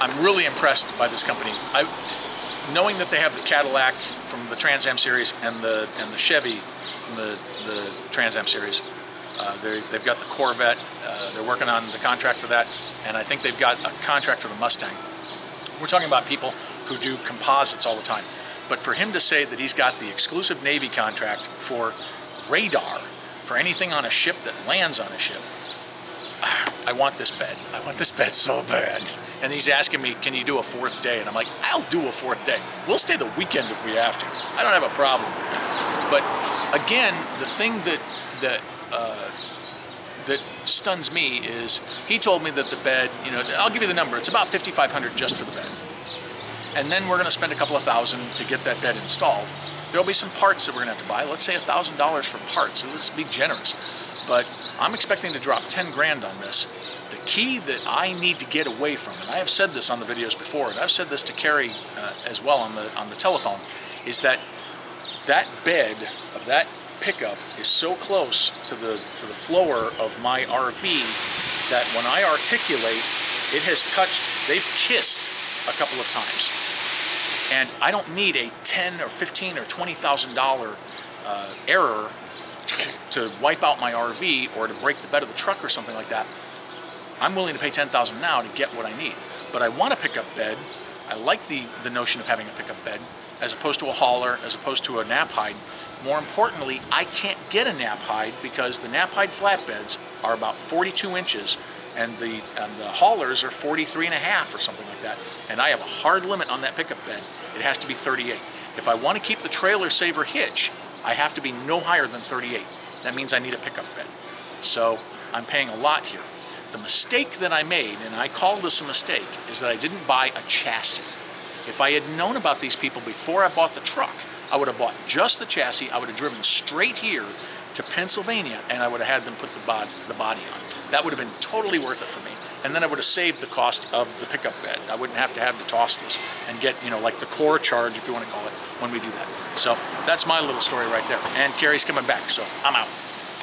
I'm really impressed by this company. Knowing that they have the Cadillac from the Trans Am series and the Chevy from the Trans Am series. They've got the Corvette. They're working on the contract for that, and I think they've got a contract for the Mustang. We're talking about people who do composites all the time. But for him to say that he's got the exclusive Navy contract for radar for anything on a ship that lands on a ship, I want this bed. I want this bed so bad. And he's asking me, can you do a 4th day? And I'm like, I'll do a 4th day. We'll stay the weekend if we have to. I don't have a problem with that. But again, the thing that stuns me is he told me that the bed, you know, I'll give you the number. It's about $5,500 just for the bed. And then we're going to spend a couple of thousand to get that bed installed. There'll be some parts that we're going to have to buy. Let's say $1,000 for parts. So let's be generous. But I'm expecting to drop 10 grand on this. The key that I need to get away from, and I have said this on the videos before, and I've said this to Kerry as well on the telephone, is that that bed of that pickup is so close to the floor of my RV that when I articulate, it has touched, they've kissed a couple of times. And I don't need a $10 or $15 or $20,000 error to wipe out my RV or to break the bed of the truck or something like that. I'm willing to pay $10,000 now to get what I need. But I want a pickup bed. I like the notion of having a pickup bed as opposed to a hauler, as opposed to a nap hide. More importantly, I can't get a nap hide because the nap hide flatbeds are about 42 inches and the haulers are 43 and a half or something like that. And I have a hard limit on that pickup bed. It has to be 38. If I want to keep the trailer saver hitch, I have to be no higher than 38. That means I need a pickup bed. So I'm paying a lot here. The mistake that I made, and I call this a mistake, is that I didn't buy a chassis. If I had known about these people before I bought the truck, I would have bought just the chassis. I would have driven straight here to Pennsylvania, and I would have had them put the body on. That would have been totally worth it for me. And then I would have saved the cost of the pickup bed. I wouldn't have to toss this and get, you know, like the core charge, if you want to call it, when we do that. So that's my little story right there. And Kerry's coming back, so I'm out.